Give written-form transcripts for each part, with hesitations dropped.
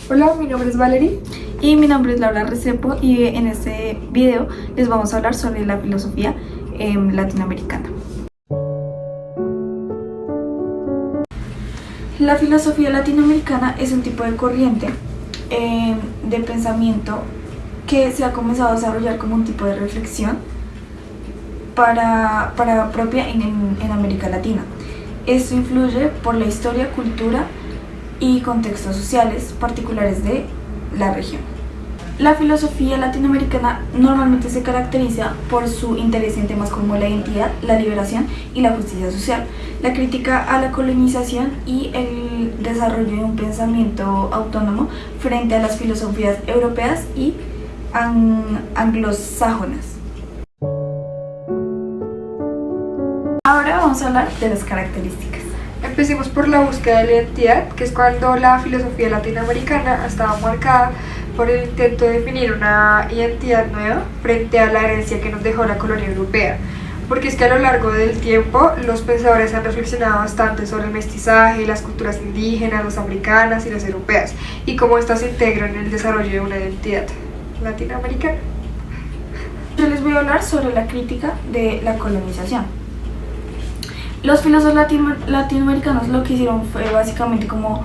Hola, mi nombre es Valerie. Y mi nombre es Laura Restrepo y en este video les vamos a hablar sobre la filosofía latinoamericana. La filosofía latinoamericana es un tipo de corriente de pensamiento que se ha comenzado a desarrollar como un tipo de reflexión propia en América Latina. Esto influye por la historia, cultura y contextos sociales particulares de la región. La filosofía latinoamericana normalmente se caracteriza por su interés en temas como la identidad, la liberación y la justicia social, la crítica a la colonización y el desarrollo de un pensamiento autónomo frente a las filosofías europeas y anglosajonas. Ahora vamos a hablar de las características. Empecemos por la búsqueda de la identidad, que es cuando la filosofía latinoamericana estaba marcada por el intento de definir una identidad nueva frente a la herencia que nos dejó la colonia europea. Porque es que a lo largo del tiempo los pensadores han reflexionado bastante sobre el mestizaje, las culturas indígenas, las africanas y las europeas, y cómo estas se integran en el desarrollo de una identidad latinoamericana. Yo les voy a hablar sobre la crítica de la colonización. Los filósofos latinoamericanos lo que hicieron fue básicamente como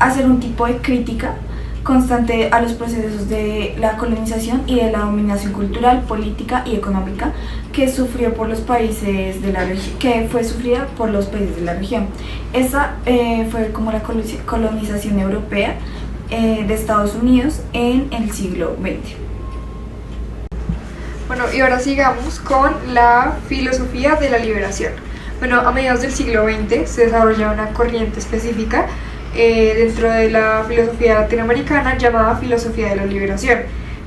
hacer un tipo de crítica constante a los procesos de la colonización y de la dominación cultural, política y económica que sufrió por los países de la región, que fue sufrida por los países de la región. Esa fue como la colonización europea de Estados Unidos en el siglo XX. Bueno, y ahora sigamos con la filosofía de la liberación. Bueno, a mediados del siglo XX se desarrolla una corriente específica dentro de la filosofía latinoamericana llamada filosofía de la liberación.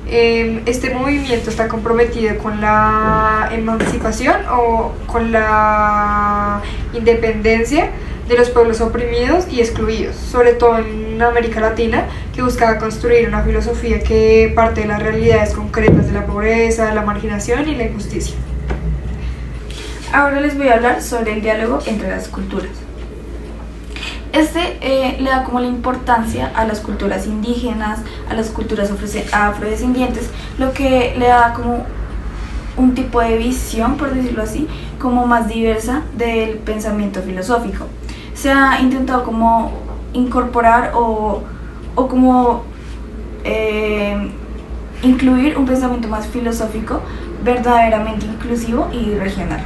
Este movimiento está comprometido con la emancipación o con la independencia de los pueblos oprimidos y excluidos, sobre todo en América Latina, que buscaba construir una filosofía que parte de las realidades concretas de la pobreza, la marginación y la injusticia. Ahora les voy a hablar sobre el diálogo entre las culturas. Le da como la importancia a las culturas indígenas, a las culturas afrodescendientes, lo que le da como un tipo de visión, por decirlo así, como más diversa del pensamiento filosófico. Se ha intentado como incorporar o como incluir un pensamiento más filosófico, verdaderamente inclusivo y regional.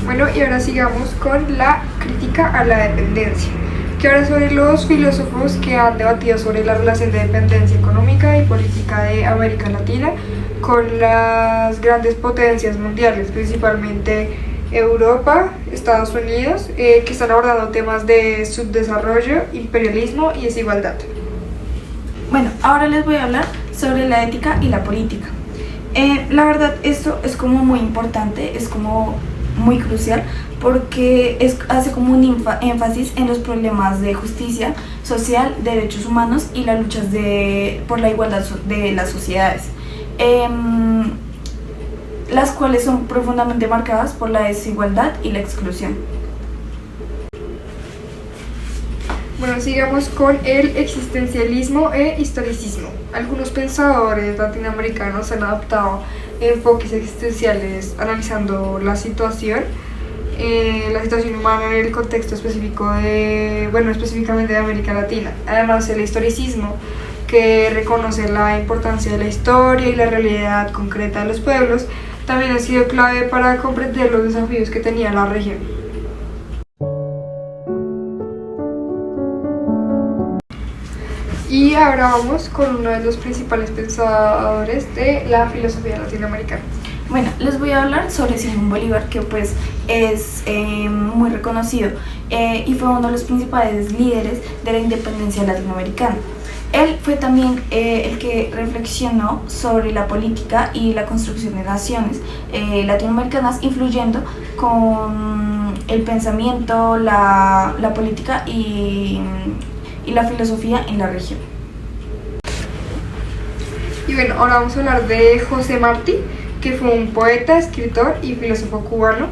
Bueno, y ahora sigamos con la crítica a la dependencia, que ahora sobre los filósofos que han debatido sobre la relación de dependencia económica y política de América Latina con las grandes potencias mundiales, principalmente Europa, Estados Unidos, que están abordando temas de subdesarrollo, imperialismo y desigualdad. Bueno, ahora les voy a hablar sobre la ética y la política. La verdad, esto es como muy importante, es como muy crucial porque hace como un énfasis en los problemas de justicia social, derechos humanos y las luchas por la igualdad de las sociedades, las cuales son profundamente marcadas por la desigualdad y la exclusión. Bueno, sigamos con el existencialismo e historicismo. Algunos pensadores latinoamericanos han adoptado enfoques existenciales analizando la situación humana en el contexto específico específicamente de América Latina. Además, el historicismo, que reconoce la importancia de la historia y la realidad concreta de los pueblos, también ha sido clave para comprender los desafíos que tenía la región. Y ahora vamos con uno de los principales pensadores de la filosofía latinoamericana. Bueno, les voy a hablar sobre Simón Bolívar, que pues es muy reconocido y fue uno de los principales líderes de la independencia latinoamericana. Él fue también el que reflexionó sobre la política y la construcción de naciones latinoamericanas, influyendo con el pensamiento, la política y la filosofía en la región. Y bueno, ahora vamos a hablar de José Martí, que fue un poeta, escritor y filósofo cubano.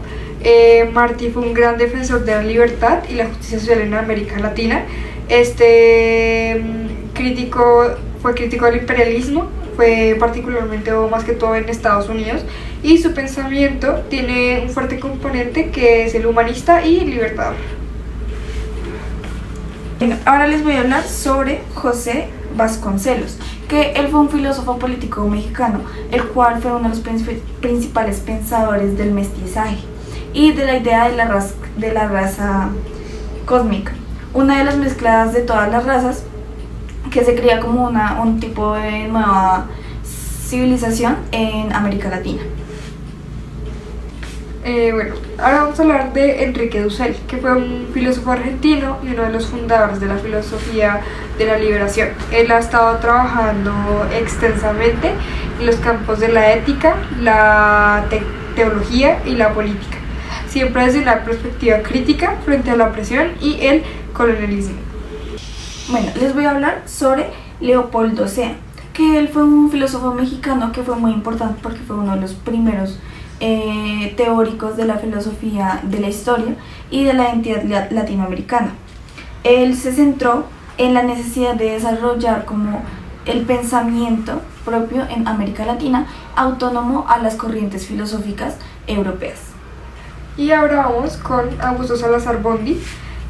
Martí fue un gran defensor de la libertad y la justicia social en América Latina Este crítico fue crítico del imperialismo, fue particularmente o más que todo en Estados Unidos, y su pensamiento tiene un fuerte componente que es el humanista y libertador. Bueno, ahora les voy a hablar sobre José Vasconcelos, que él fue un filósofo político mexicano, el cual fue uno de los principales pensadores del mestizaje y de la idea de la raza cósmica, una de las mezcladas de todas las razas que se crea como un tipo de nueva civilización en América Latina. Bueno, ahora vamos a hablar de Enrique Dussel, que fue un filósofo argentino y uno de los fundadores de la filosofía de la liberación. Él ha estado trabajando extensamente en los campos de la ética, la teología y la política, siempre desde una perspectiva crítica frente a la opresión y el colonialismo. Bueno, les voy a hablar sobre Leopoldo Sea, que él fue un filósofo mexicano que fue muy importante porque fue uno de los primeros teóricos de la filosofía de la historia y de la identidad latinoamericana. Él se centró en la necesidad de desarrollar como el pensamiento propio en América Latina, autónomo a las corrientes filosóficas europeas. Y ahora vamos con Augusto Salazar Bondy,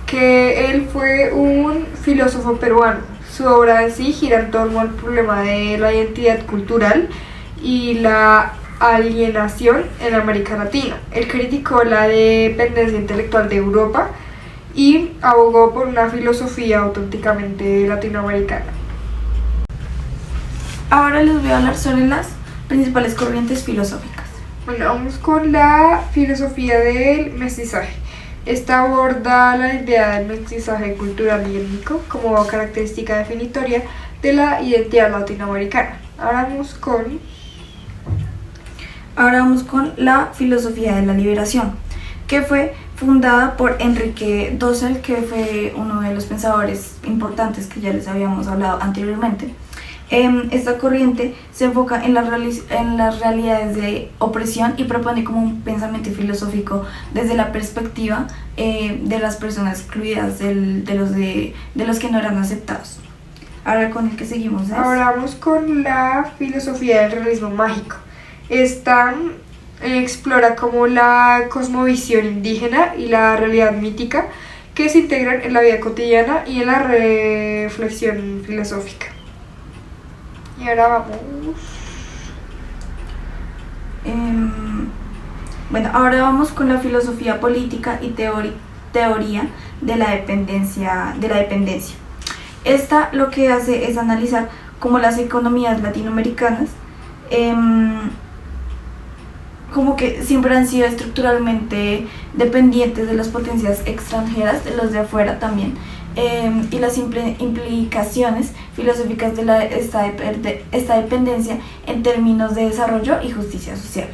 que él fue un filósofo peruano. Su obra en sí gira en torno al problema de la identidad cultural y la alienación en América Latina. Él criticó la dependencia intelectual de Europa y abogó por una filosofía auténticamente latinoamericana. Ahora les voy a hablar sobre las principales corrientes filosóficas. Bueno, vamos con la filosofía del mestizaje. Esta aborda la idea del mestizaje cultural y étnico como característica definitoria de la identidad latinoamericana. Ahora vamos con la filosofía de la liberación, que fue fundada por Enrique Dussel, que fue uno de los pensadores importantes que ya les habíamos hablado anteriormente. Esta corriente se enfoca en las realidades de opresión y propone como un pensamiento filosófico desde la perspectiva de las personas excluidas, de los que no eran aceptados. Ahora con el que seguimos. Ahora vamos con la filosofía del realismo mágico. Esta explora como la cosmovisión indígena y la realidad mítica que se integran en la vida cotidiana y en la reflexión filosófica. Y ahora vamos. Ahora vamos con la filosofía política y teoría de la dependencia. Esta lo que hace es analizar cómo las economías latinoamericanas como que siempre han sido estructuralmente dependientes de las potencias extranjeras, de los de afuera también, y las implicaciones filosóficas de esta dependencia en términos de desarrollo y justicia social.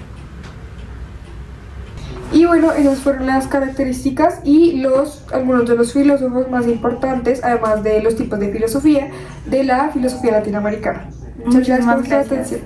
Y bueno, esas fueron las características y algunos de los filósofos más importantes, además de los tipos de filosofía, de la filosofía latinoamericana. Muchas gracias por su atención.